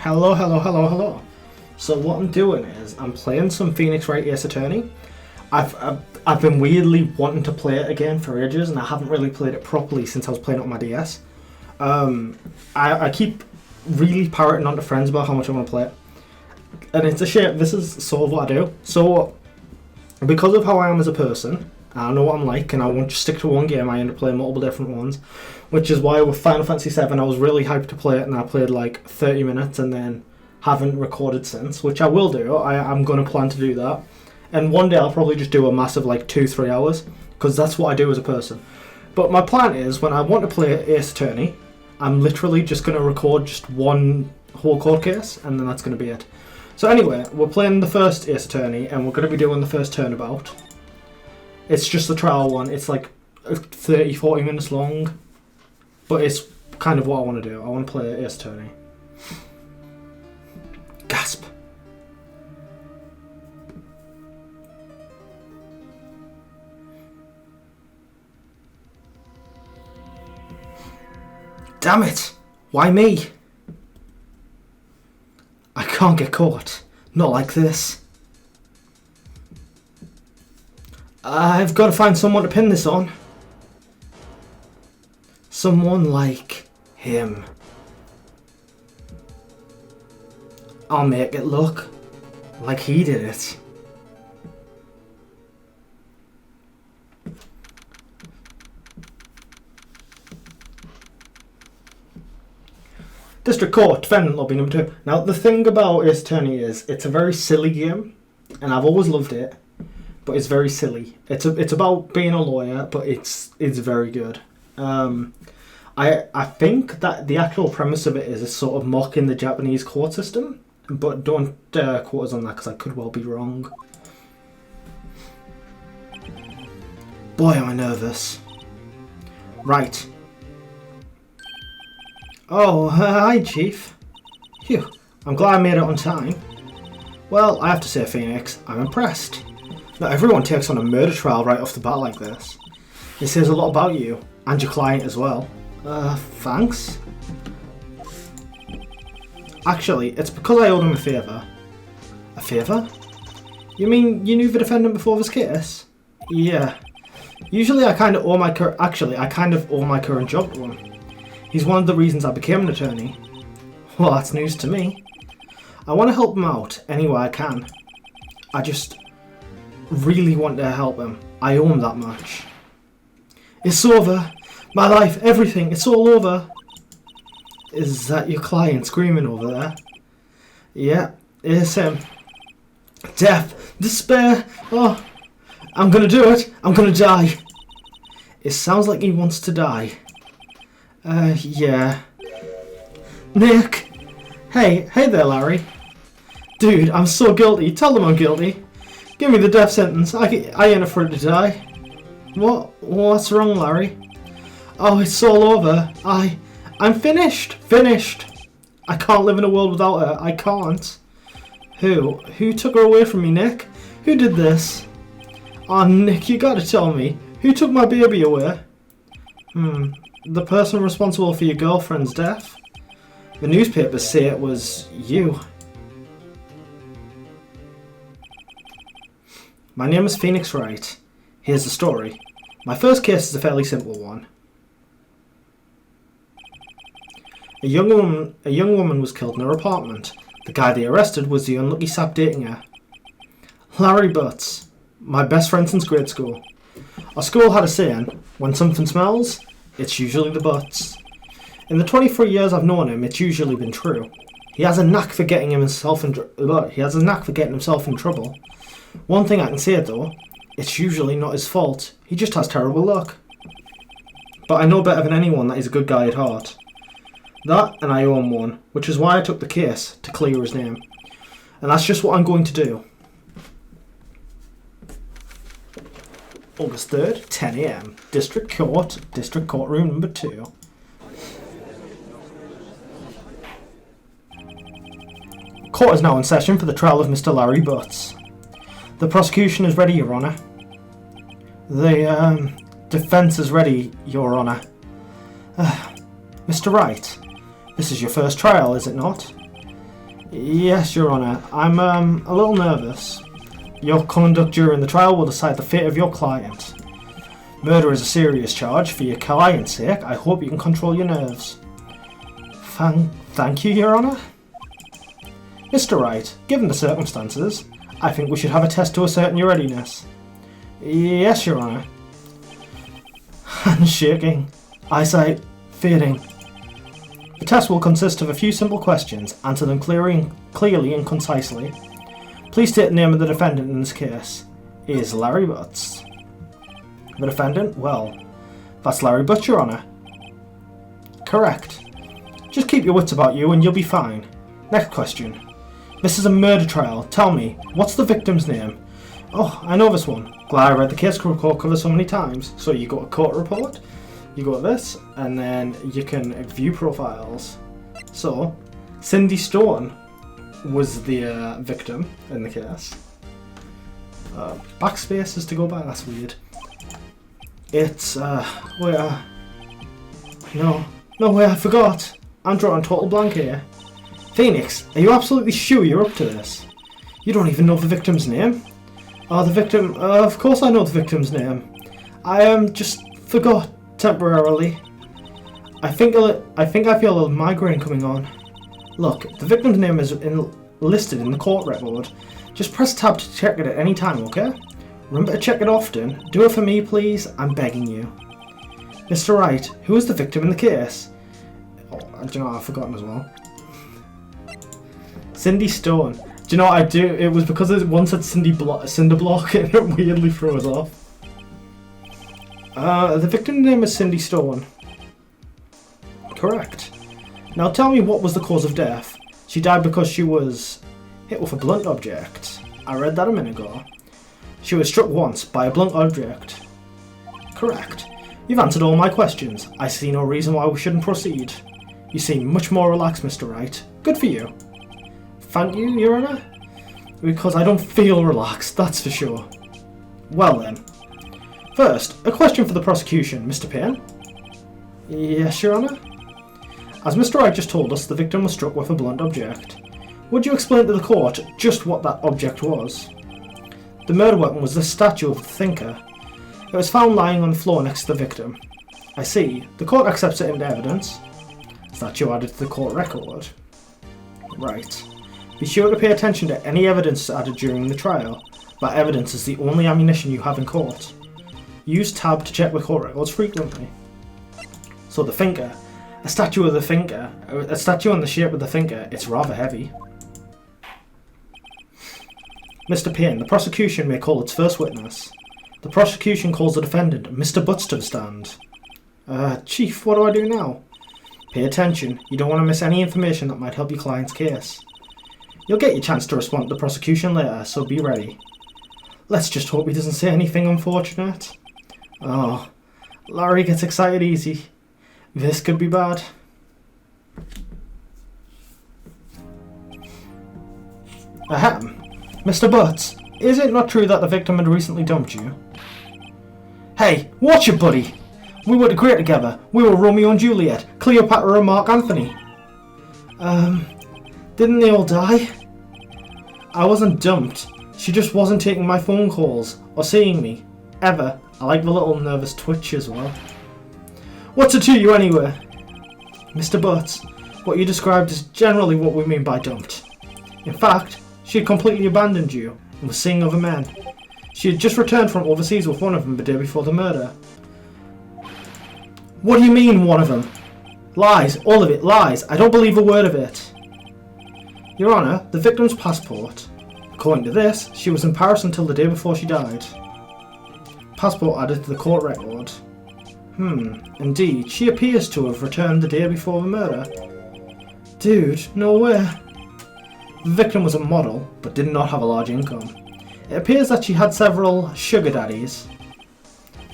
Hello, hello, hello, hello. So what I'm doing is I'm playing some Phoenix Wright Ace Attorney. I've been weirdly wanting to play it again for ages, and I haven't really played it properly since I was playing it on my DS. I keep really parroting on to friends about how much I want to play it, and it's a shame. This is sort of what I do. So because of how I am as a person, I know what I'm like, and I won't just stick to one game. I end up playing multiple different ones, which is why with Final Fantasy VII I was really hyped to play it, and I played like 30 minutes and then haven't recorded since, which I will do. I'm going to plan to do that, and one day I'll probably just do a massive like 2-3 hours, because that's what I do as a person. But my plan is, when I want to play Ace Attorney, I'm literally just going to record just one whole court case, and then that's going to be it. So anyway, we're playing the first Ace Attorney, and we're going to be doing the first Turnabout. It's just the trial one. It's like 30-40 minutes long, but it's kind of what I want to do. I want to play Ace Attorney. Gasp. Damn it! Why me? I can't get caught. Not like this. I've got to find someone to pin this on. Someone like him. I'll make it look like he did it. District Court, Defendant Lobby number 2. Now, the thing about Ace Attorney is, it's a very silly game, and I've always loved it, but it's very silly. It's about being a lawyer, but it's very good. I think that the actual premise of it is sort of mocking the Japanese court system, but don't quote us on that, because I could well be wrong. Boy, am I nervous. Right. Oh, hi, Chief. Phew, I'm glad I made it on time. Well, I have to say, Phoenix, I'm impressed. Not everyone takes on a murder trial right off the bat like this. It says a lot about you, and your client as well. Thanks? Actually, it's because I owed him a favour. A favour? You mean you knew the defendant before this case? Yeah. Usually I kind of owe my current job to him. He's one of the reasons I became an attorney. Well, that's news to me. I want to help him out any way I can. I just really want to help him. I owe him that much. It's over. My life, everything, it's all over. Is that your client screaming over there? Yeah, it's him. Death, despair, oh, I'm gonna do it. I'm gonna die. It sounds like he wants to die. Yeah. Nick! Hey there, Larry. Dude, I'm so guilty. Tell them I'm guilty. Give me the death sentence. I ain't afraid to die. What's wrong, Larry? Oh, it's all over. I'm finished. Finished. I can't live in a world without her. I can't. Who took her away from me, Nick? Who did this? Oh, Nick, you gotta tell me. Who took my baby away? The person responsible for your girlfriend's death? The newspapers say it was you. My name is Phoenix Wright. Here's the story. My first case is a fairly simple one. A young woman was killed in her apartment. The guy they arrested was the unlucky sap dating her. Larry Butts, my best friend since grade school. Our school had a saying, when something smells, it's usually the butts. In the 23 years I've known him, it's usually been true. He has a knack for getting himself in trouble. One thing I can say though, it's usually not his fault. He just has terrible luck. But I know better than anyone that he's a good guy at heart. That, and I owe him one, which is why I took the case, to clear his name. And that's just what I'm going to do. August 3rd, 10 AM. District Courtroom number 2. Court is now in session for the trial of Mr. Larry Butts. The prosecution is ready, Your Honour. The defence is ready, Your Honour. Mr. Wright, this is your first trial, is it not? Yes, Your Honour. I'm a little nervous. Your conduct during the trial will decide the fate of your client. Murder is a serious charge. For your client's sake, I hope you can control your nerves. Thank you, Your Honour. Mr. Wright, given the circumstances, I think we should have a test to ascertain your readiness. Yes, Your Honour. Hands shaking, eyesight fading. The test will consist of a few simple questions. Answer them clearly and concisely. Please state the name of the defendant in this case. Is Larry Butts. The defendant? Well, that's Larry Butts, Your Honour. Correct. Just keep your wits about you and you'll be fine. Next question. This is a murder trial. Tell me, what's the victim's name? Oh, I know this one. Glad I read the case report cover so many times. So you go to court report, you go to this, and then you can view profiles. So, Cindy Stone was the victim in the case. Backspace is to go by, that's weird. It's, where? No, wait, I forgot. I'm drawing total blank here. Phoenix, are you absolutely sure you're up to this? You don't even know the victim's name? Oh, the victim, of course I know the victim's name. I just forgot temporarily. I think I feel a little migraine coming on. Look, the victim's name is listed in the court record. Just press tab to check it at any time, okay? Remember to check it often. Do it for me, please. I'm begging you. Mr. Wright, who is the victim in the case? Oh, do you know what I've forgotten as well? Cindy Stone. Do you know what I do? It was because one said Cinderblock and it weirdly threw us off. The victim's name is Cindy Stone. Correct. Now tell me, what was the cause of death? She died because she was hit with a blunt object. I read that a minute ago. She was struck once by a blunt object. Correct. You've answered all my questions. I see no reason why we shouldn't proceed. You seem much more relaxed, Mr. Wright. Good for you. Thank you, Your Honour. Because I don't feel relaxed, that's for sure. Well then. First, a question for the prosecution, Mr. Payne. Yes, Your Honour? As Mr. Wright just told us, the victim was struck with a blunt object. Would you explain to the court just what that object was? The murder weapon was the statue of the thinker. It was found lying on the floor next to the victim. I see. The court accepts it into evidence. Statue added to the court record. Right. Be sure to pay attention to any evidence added during the trial. That evidence is the only ammunition you have in court. Use tab to check the court records frequently. So the thinker. A statue of the thinker. A statue in the shape of the thinker. It's rather heavy. Mr. Payne, the prosecution may call its first witness. The prosecution calls the defendant, Mr. Butts, to the stand. Chief, what do I do now? Pay attention. You don't want to miss any information that might help your client's case. You'll get your chance to respond to the prosecution later, so be ready. Let's just hope he doesn't say anything unfortunate. Oh, Larry gets excited easy. This could be bad. Ahem. Mr. Butts, is it not true that the victim had recently dumped you? Hey, watch it, buddy! We were great together. We were Romeo and Juliet, Cleopatra and Mark Anthony. Didn't they all die? I wasn't dumped. She just wasn't taking my phone calls or seeing me. Ever. I like the little nervous twitch as well. What's it to you anyway? Mr. Butts, what you described is generally what we mean by dumped. In fact, she had completely abandoned you and was seeing other men. She had just returned from overseas with one of them the day before the murder. What do you mean, one of them? Lies, all of it, lies. I don't believe a word of it. Your Honour, the victim's passport. According to this, she was in Paris until the day before she died. Passport added to the court record. Indeed, she appears to have returned the day before the murder. Dude, no way. The victim was a model, but did not have a large income. It appears that she had several sugar daddies.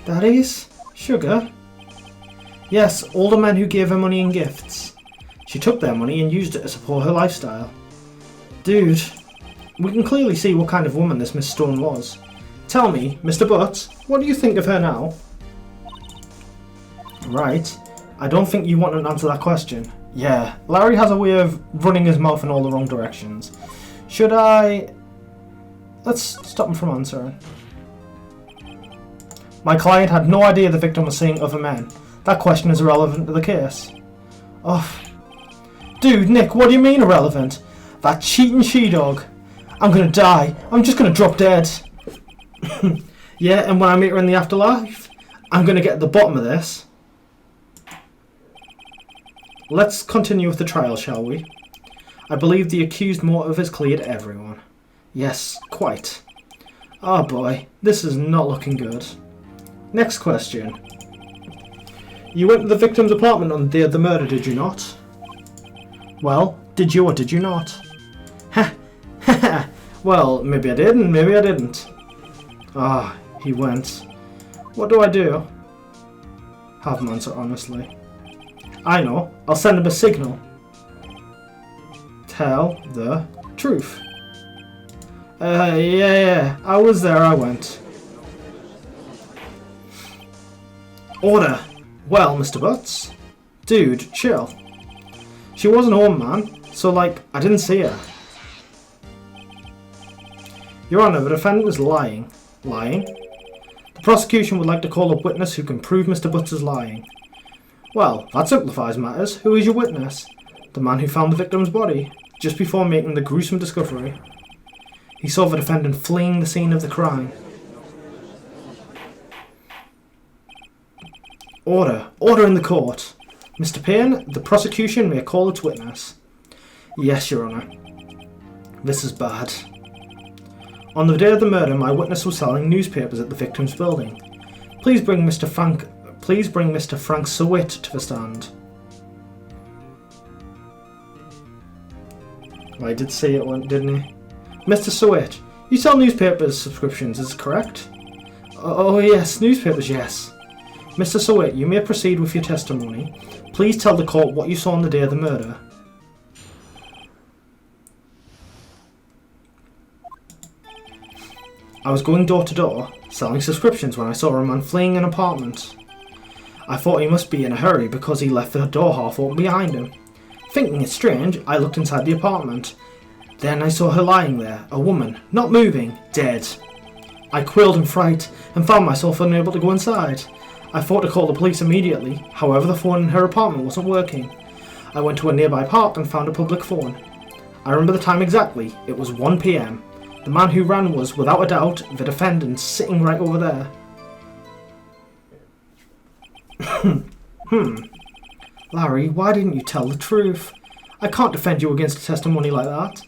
Daddies? Sugar? Yes, older men who gave her money and gifts. She took their money and used it to support her lifestyle. Dude, we can clearly see what kind of woman this Miss Stone was. Tell me, Mr. Butts, what do you think of her now? Right. I don't think you want to answer that question. Yeah, Larry has a way of running his mouth in all the wrong directions. Should I... Let's stop him from answering. My client had no idea the victim was seeing other men. That question is irrelevant to the case. Oh. Dude, Nick, what do you mean irrelevant? That cheating she-dog. I'm gonna die. I'm just gonna drop dead. Yeah, and when I meet her in the afterlife, I'm gonna get to the bottom of this. Let's continue with the trial, shall we? I believe the accused motive is clear to everyone. Yes, quite. Oh boy, this is not looking good. Next question. You went to the victim's apartment on the day of the murder, did you not? Well, did you or did you not? Ha! Ha! Well, maybe I did and maybe I didn't. Ah, he went. What do I do? Have him answer honestly. I know. I'll send him a signal. Tell the truth. Yeah. I was there, I went. Order. Well, Mr. Butts. Dude, chill. She wasn't home, man. So, like, I didn't see her. Your Honour, the defendant is lying. Lying? The prosecution would like to call a witness who can prove Mr. Butts is lying. Well, that simplifies matters. Who is your witness? The man who found the victim's body, just before making the gruesome discovery. He saw the defendant fleeing the scene of the crime. Order. Order in the court. Mr. Payne, the prosecution may call its witness. Yes, Your Honour. This is bad. On the day of the murder, my witness was selling newspapers at the victim's building. Please bring Mr. Frank Sewit to the stand. I did say it once, didn't he? Mr. Sewit, you sell newspapers subscriptions, is it correct? Oh yes, newspapers, yes. Mr. Sewit, you may proceed with your testimony. Please tell the court what you saw on the day of the murder. I was going door to door, selling subscriptions when I saw a man fleeing an apartment. I thought he must be in a hurry because he left the door half open behind him. Thinking it strange, I looked inside the apartment. Then I saw her lying there, a woman, not moving, dead. I quailed in fright and found myself unable to go inside. I thought to call the police immediately, however the phone in her apartment wasn't working. I went to a nearby park and found a public phone. I remember the time exactly, it was 1 PM. The man who ran was, without a doubt, the defendant sitting right over there. Larry, why didn't you tell the truth? I can't defend you against a testimony like that.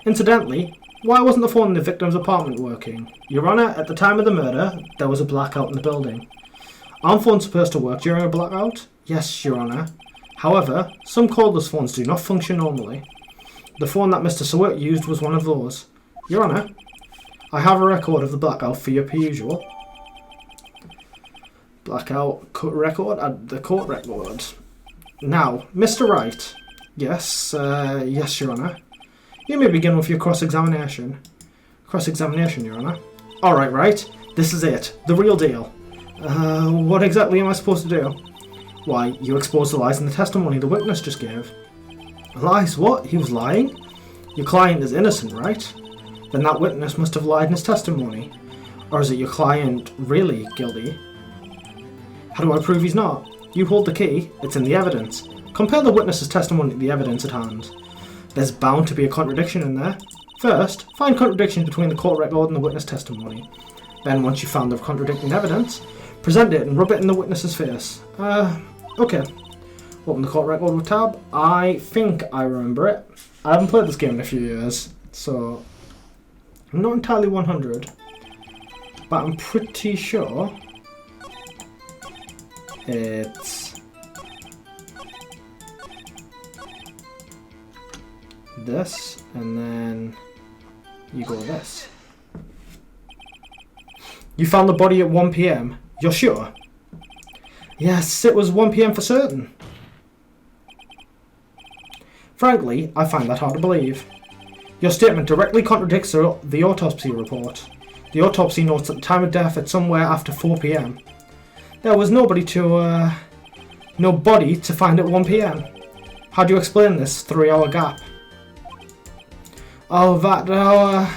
Incidentally, why wasn't the phone in the victim's apartment working? Your Honour, at the time of the murder, there was a blackout in the building. Aren't phones supposed to work during a blackout? Yes, Your Honour. However, some cordless phones do not function normally. The phone that Mr. Sewit used was one of those. Your Honour, I have a record of the blackout for you per usual. Blackout record? The court record. Now, Mr. Wright. Yes, yes, Your Honour. You may begin with your cross-examination. Cross-examination, Your Honour. Alright, Wright. This is it. The real deal. What exactly am I supposed to do? Why, you exposed the lies in the testimony the witness just gave. Lies? What? He was lying? Your client is innocent, right? Then that witness must have lied in his testimony. Or is it your client really guilty? How do I prove he's not? You hold the key. It's in the evidence. Compare the witness's testimony to the evidence at hand. There's bound to be a contradiction in there. First, find contradictions between the court record and the witness testimony. Then, once you've found the contradicting evidence, present it and rub it in the witness's face. Okay. Open the court record with tab. I think I remember it. I haven't played this game in a few years, so I'm not entirely 100, but I'm pretty sure it's this, and then you go this. You found the body at 1 PM. You're sure? Yes, it was 1 PM for certain. Frankly, I find that hard to believe. Your statement directly contradicts the autopsy report. The autopsy notes that the time of death at somewhere after 4 PM. There was no body to find at 1 PM. How do you explain this 3-hour gap? Oh, that hour...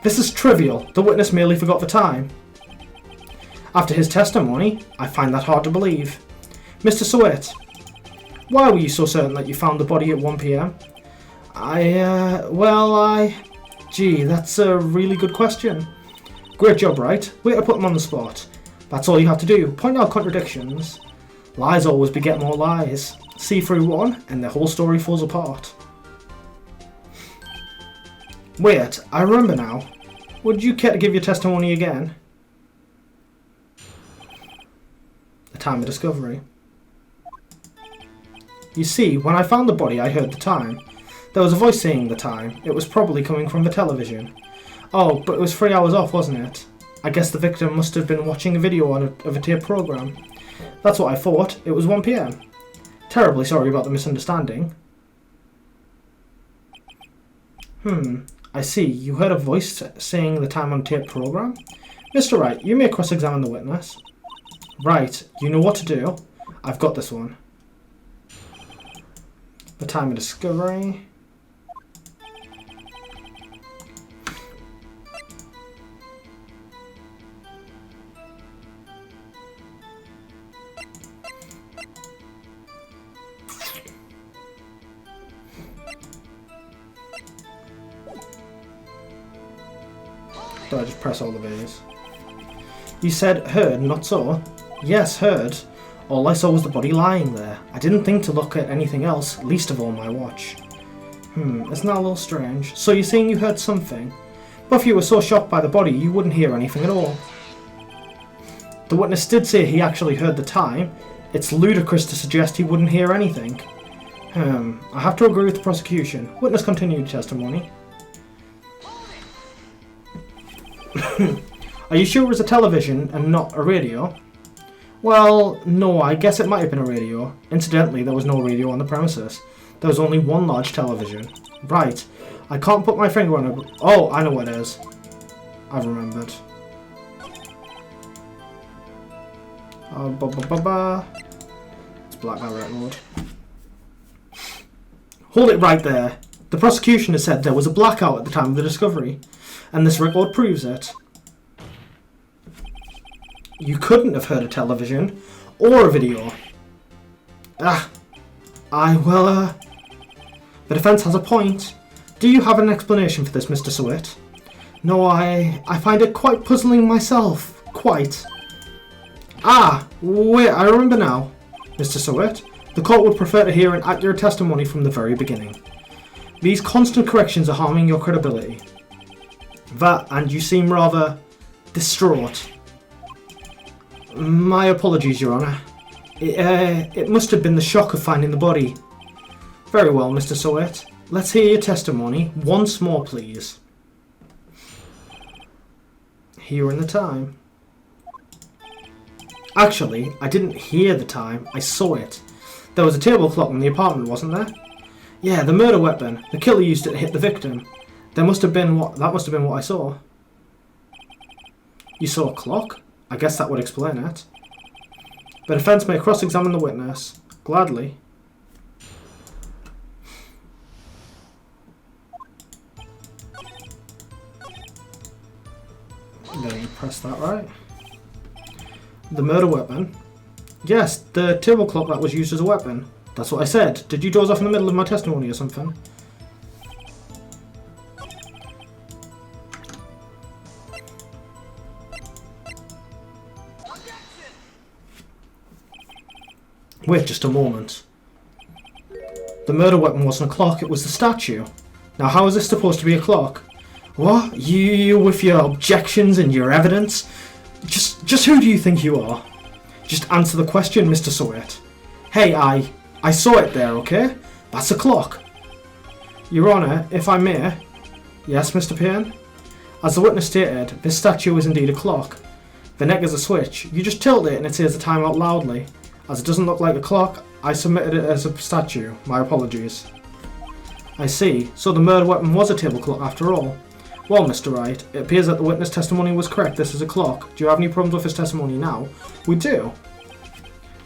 This is trivial. The witness merely forgot the time. After his testimony, I find that hard to believe. Mr. Sweat, why were you so certain that you found the body at 1 PM? Gee, that's a really good question. Great job, Wright. Way to put him on the spot. That's all you have to do. Point out contradictions. Lies always beget more lies. See through one, and the whole story falls apart. Wait, I remember now. Would you care to give your testimony again? The time of discovery. You see, when I found the body, I heard the time. There was a voice saying the time. It was probably coming from the television. Oh, but it was 3 hours off, wasn't it? I guess the victim must have been watching a video of a tape program. That's what I thought. It was 1 PM. Terribly sorry about the misunderstanding. I see. You heard a voice saying the time on tape program? Mr. Wright, you may cross-examine the witness. Right, you know what to do. I've got this one. The time of discovery. Do I just press all of these? You said heard, not saw? Yes, heard. All I saw was the body lying there. I didn't think to look at anything else, least of all my watch. Isn't that a little strange? So you're saying you heard something? But if you were so shocked by the body, you wouldn't hear anything at all. The witness did say he actually heard the time. It's ludicrous to suggest he wouldn't hear anything. I have to agree with the prosecution. Witness continued testimony. Are you sure it was a television and not a radio? Well, no, I guess it might have been a radio. Incidentally, there was no radio on the premises. There was only one large television. Right. I can't put my finger on it. Oh, I know what it is. I've remembered. It's black and record. Hold it right there. The prosecution has said there was a blackout at the time of the discovery, and this record proves it. You couldn't have heard a television or a video. The defense has a point. Do you have an explanation for this, Mr. Sweat? No, I find it quite puzzling myself. Quite. Wait, I remember now. Mr. Sweat, the court would prefer to hear an accurate testimony from the very beginning. These constant corrections are harming your credibility. And you seem rather distraught. My apologies, Your Honour. It must have been the shock of finding the body. Very well, Mr. Sweat. Let's hear your testimony once more, please. Here in the time. Actually, I didn't hear the time, I saw it. There was a table clock in the apartment, wasn't there? Yeah, the murder weapon. The killer used it to hit the victim. That must have been what I saw. You saw a clock? I guess that would explain it. The defense may cross-examine the witness. Gladly. Then you press that right. The murder weapon. Yes, the table clock that was used as a weapon. That's what I said. Did you doze off in the middle of my testimony or something? Wait just a moment. The murder weapon wasn't a clock, it was the statue. Now how is this supposed to be a clock? What? You with your objections and your evidence? Just who do you think you are? Just answer the question, Mr. Sweat. Hey, I saw it there, okay? That's a clock. Your Honour, if I may. Yes, Mr. Payne? As the witness stated, this statue is indeed a clock. The neck is a switch. You just tilt it and it says the time out loudly. As it doesn't look like a clock, I submitted it as a statue. My apologies. I see. So the murder weapon was a table clock after all. Well, Mr. Wright, it appears that the witness testimony was correct. This is a clock. Do you have any problems with his testimony now? We do.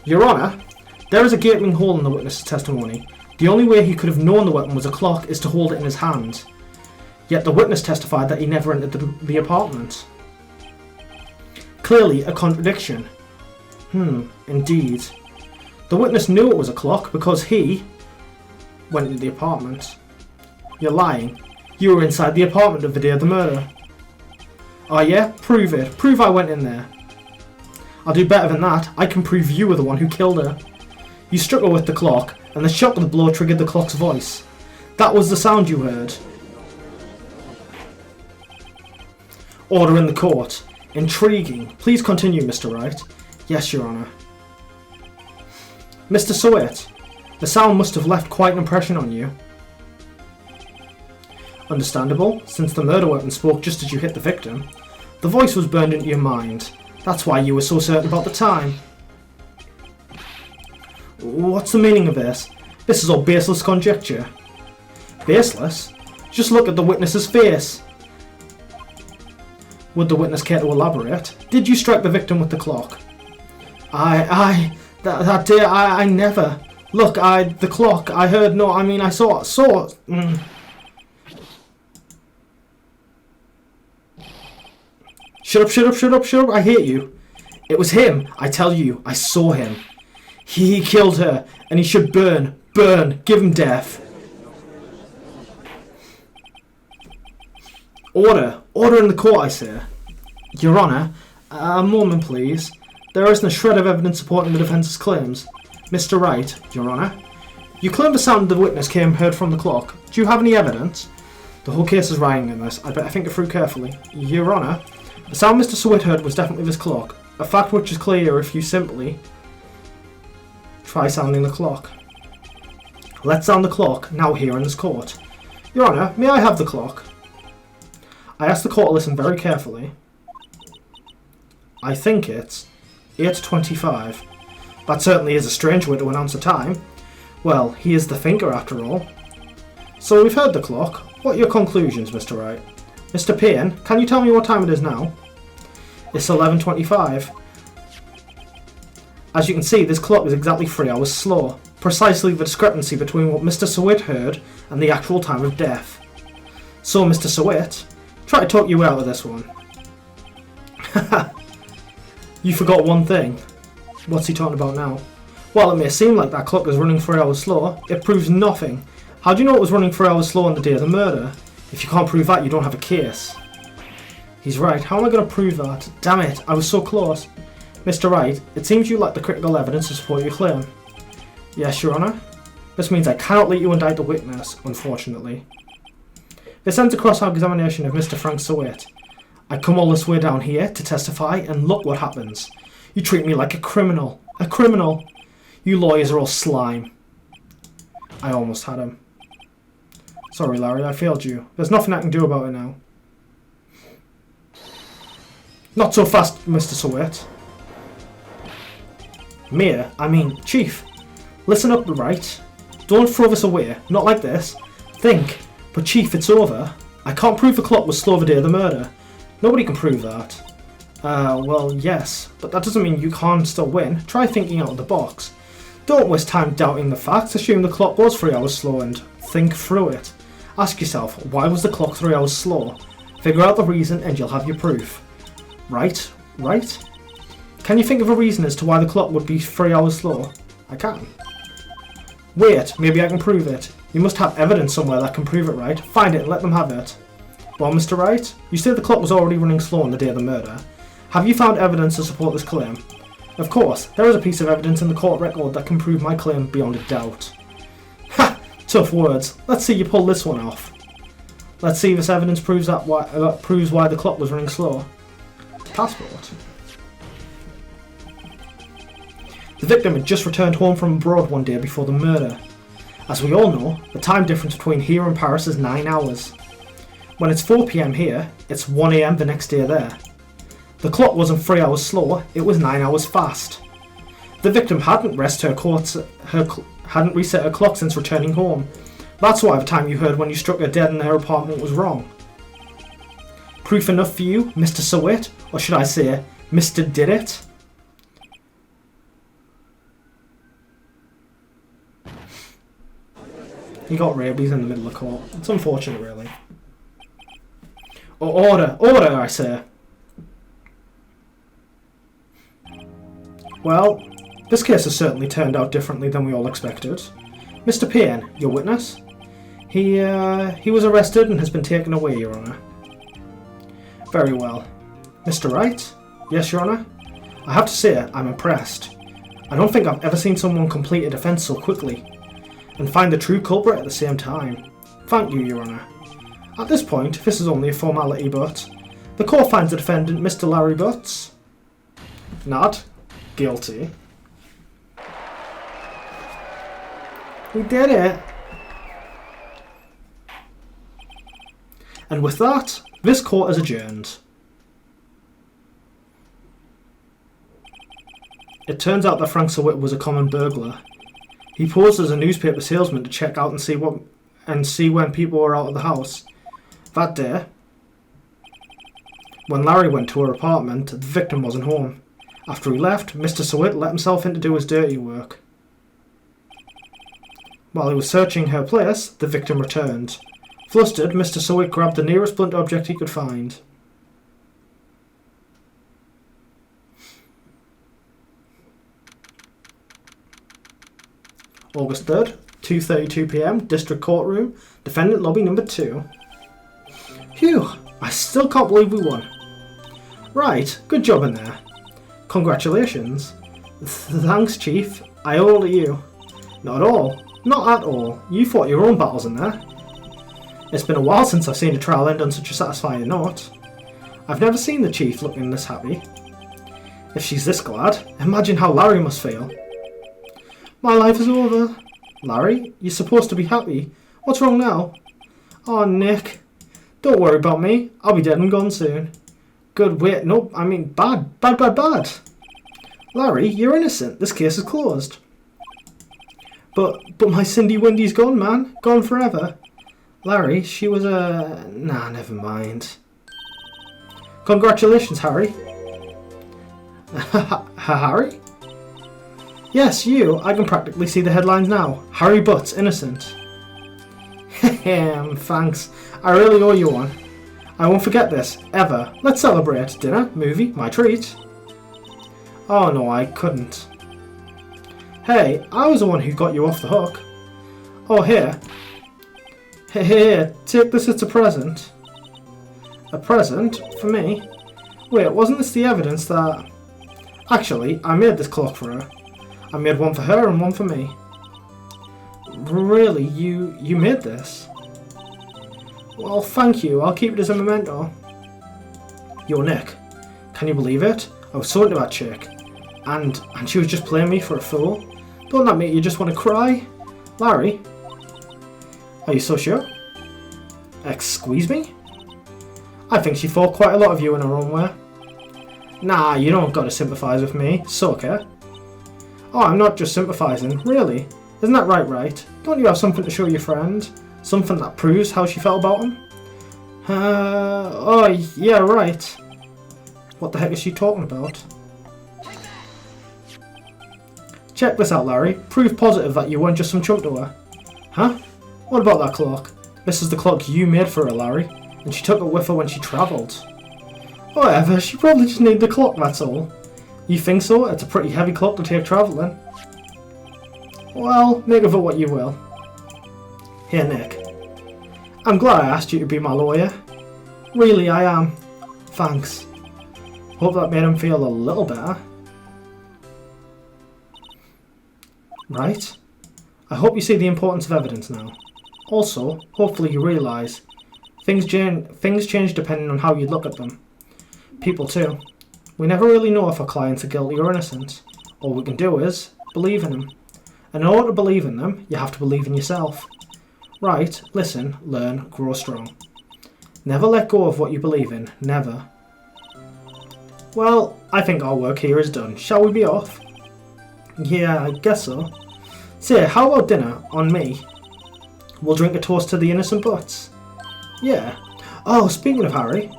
Your Honour, There is a gaping hole in the witness's testimony. The only way he could have known the weapon was a clock is to hold it in his hand. Yet the witness testified that he never entered the apartment. Clearly a contradiction. Indeed. The witness knew it was a clock because he went into the apartment. You're lying. You were inside the apartment of the day of the murder. Oh yeah? Prove it. Prove I went in there. I'll do better than that. I can prove you were the one who killed her. You struck her with the clock, and the shock of the blow triggered the clock's voice. That was the sound you heard. Order in the court. Intriguing. Please continue, Mr. Wright. Yes, Your Honour. Mr. Sweat, the sound must have left quite an impression on you. Understandable, since the murder weapon spoke just as you hit the victim. The voice was burned into your mind. That's why you were so certain about the time. What's the meaning of this? This is all baseless conjecture. Baseless? Just look at the witness's face. Would the witness care to elaborate? Did you strike the victim with the clock? That day, I never. Look, the clock, I heard, no, I mean, I saw. Shut up, I hate you. It was him, I tell you, I saw him. He killed her, and he should burn, give him death. Order in the court, I say. Your Honour, a moment please. There isn't a shred of evidence supporting the defence's claims. Mr. Wright, Your Honour, you claim the sound of the witness came heard from the clock. Do you have any evidence? The whole case is riding in this. I better think it through carefully. Your Honour, the sound Mr. Sweat heard was definitely this clock. A fact which is clear if you simply try sounding the clock. Let's sound the clock now here in this court. Your Honour, may I have the clock? I asked the court to listen very carefully. I think it's 8:25. That certainly is a strange way to announce a time. Well, he is the thinker after all. So we've heard the clock. What are your conclusions, Mr. Wright? Mr. Payne, can you tell me what time it is now? It's 11:25. As you can see, this clock is exactly 3 hours slow. Precisely the discrepancy between what Mr. Sweat heard and the actual time of death. So, Mr. Sweat, try to talk you out of this one. You forgot one thing. What's he talking about now? Well, it may seem like that clock is running 3 hours slow. It proves nothing. How do you know it was running 3 hours slow on the day of the murder? If you can't prove that, you don't have a case. He's right. How am I going to prove that? Damn it, I was so close. Mr. Wright, it seems you lack the critical evidence to support your claim. Yes, Your Honour. This means I cannot let you indict the witness, unfortunately. This ends a cross-examination of Mr. Frank Sweat. I come all this way down here to testify, and look what happens. You treat me like a criminal. A criminal. You lawyers are all slime. I almost had him. Sorry, Larry, I failed you. There's nothing I can do about it now. Not so fast, Mr. Sweat. Mayor, I mean, Chief. Listen up, Wright. Don't throw this away. Not like this. Think. But Chief, it's over. I can't prove the clock was slow the day of the murder. Nobody can prove that. Well, yes. But that doesn't mean you can't still win. Try thinking out of the box. Don't waste time doubting the facts. Assume the clock was 3 hours slow and think through it. Ask yourself, why was the clock 3 hours slow? Figure out the reason and you'll have your proof. Right? Can you think of a reason as to why the clock would be 3 hours slow? I can. Wait, maybe I can prove it. You must have evidence somewhere that can prove it, right? Find it and let them have it. Well, Mr. Wright, you said the clock was already running slow on the day of the murder. Have you found evidence to support this claim? Of course, there is a piece of evidence in the court record that can prove my claim beyond a doubt. Ha! Tough words. Let's see you pull this one off. Let's see if this evidence proves why the clock was running slow. Passport. The victim had just returned home from abroad one day before the murder. As we all know, the time difference between here and Paris is 9 hours. When it's 4 PM here, it's 1 AM the next day there. The clock wasn't 3 hours slow, it was 9 hours fast. The victim hadn't reset her clock since returning home. That's why the time you heard when you struck her dead in her apartment was wrong. Proof enough for you, Mr. Sweat? Or should I say, Mr. Did It? He got rabies in the middle of court. It's unfortunate, really. Order! Order, I say! Well, this case has certainly turned out differently than we all expected. Mr. Payne, your witness? He was arrested and has been taken away, Your Honour. Very well. Mr. Wright? Yes, Your Honour? I have to say, I'm impressed. I don't think I've ever seen someone complete a defence so quickly, and find the true culprit at the same time. Thank you, Your Honour. At this point, this is only a formality, but the court finds the defendant, Mr. Larry Butts, not guilty. We did it! And with that, this court is adjourned. It turns out that Frank Sawit was a common burglar. He posed as a newspaper salesman to check out and see when people were out of the house. That day, when Larry went to her apartment, the victim wasn't home. After he left, Mr. Sawit let himself in to do his dirty work. While he was searching her place, the victim returned. Flustered, Mr. Sawit grabbed the nearest blunt object he could find. August 3rd, 2:32 PM, District Courtroom, Defendant Lobby Number 2. Phew, I still can't believe we won. Right, good job in there. Congratulations. Thanks, Chief. I owe it to you. Not at all. Not at all. You fought your own battles in there. It's been a while since I've seen a trial end on such a satisfying note. I've never seen the Chief looking this happy. If she's this glad, imagine how Larry must feel. My life is over. Larry, you're supposed to be happy. What's wrong now? Oh, Nick. Don't worry about me. I'll be dead and gone soon. Good, wait, no, I mean bad. Bad, bad, bad. Larry, you're innocent. This case is closed. But my Cindy Windy's gone, man. Gone forever. Larry, she was a... Nah, never mind. Congratulations, Harry. Harry? Yes, you. I can practically see the headlines now. Harry Butts, innocent. Thanks. I really owe you one. I won't forget this, ever. Let's celebrate. Dinner, movie, my treat. Oh no, I couldn't. Hey, I was the one who got you off the hook. Oh, here. Here, take this as a present. A present? For me? Wait, wasn't this the evidence that... Actually, I made this clock for her. I made one for her and one for me. Really? You made this? Well, thank you. I'll keep it as a memento. Yo, Nick. Can you believe it? I was so into that chick. And she was just playing me for a fool. Don't that make you just want to cry? Larry? Are you so sure? Squeeze me? I think she thought quite a lot of you in her own way. Nah, you don't gotta sympathise with me. So, okay. Oh, I'm not just sympathising. Really? Isn't that right, Wright? Don't you have something to show your friend? Something that proves how she felt about him? Oh, yeah, right. What the heck is she talking about? Check this out, Larry. Proof positive that you weren't just some chump to her. Huh? What about that clock? This is the clock you made for her, Larry. And she took it with her when she travelled. Whatever, she probably just needed the clock, that's all. You think so? It's a pretty heavy clock to take travelling. Well, make of it what you will. Here, Nick. I'm glad I asked you to be my lawyer. Really, I am. Thanks. Hope that made him feel a little better. Right? I hope you see the importance of evidence now. Also, hopefully you realise things change depending on how you look at them. People too. We never really know if our clients are guilty or innocent. All we can do is believe in them. And in order to believe in them, you have to believe in yourself. Right, listen, learn, grow strong. Never let go of what you believe in. Never. Well, I think our work here is done. Shall we be off? Yeah, I guess so. Say, how about dinner? On me. We'll drink a toast to the innocent Butts. Yeah. Oh, speaking of Harry,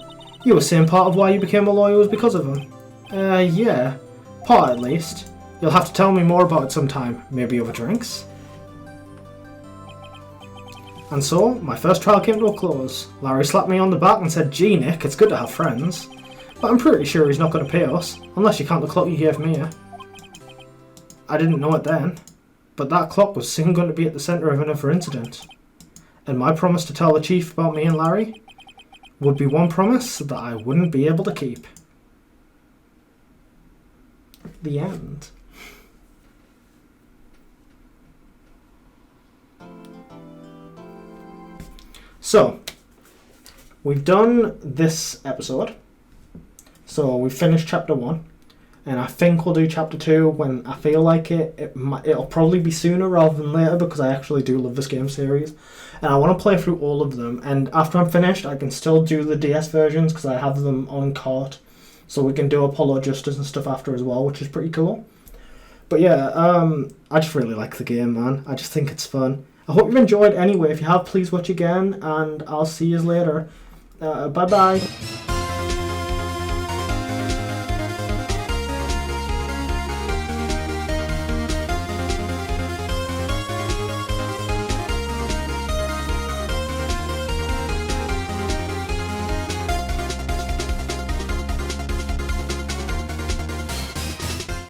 you were saying part of why you became a lawyer was because of him. Yeah. Part at least. You'll have to tell me more about it sometime. Maybe over drinks? And so, my first trial came to a close. Larry slapped me on the back and said, "Gee Nick, it's good to have friends. But I'm pretty sure he's not going to pay us, unless you count the clock you gave me." I didn't know it then, but that clock was soon going to be at the centre of another incident. And my promise to tell the chief about me and Larry would be one promise that I wouldn't be able to keep. The end. So, we've done this episode. So we've finished chapter 1. And I think we'll do chapter 2 when I feel like it. It'll probably be sooner rather than later because I actually do love this game series. And I want to play through all of them. And after I'm finished, I can still do the DS versions because I have them on cart. So we can do Apollo Justice and stuff after as well, which is pretty cool. But yeah, I just really like the game, man. I just think it's fun. I hope you've enjoyed anyway. If you have, please watch again. And I'll see you later. Bye-bye.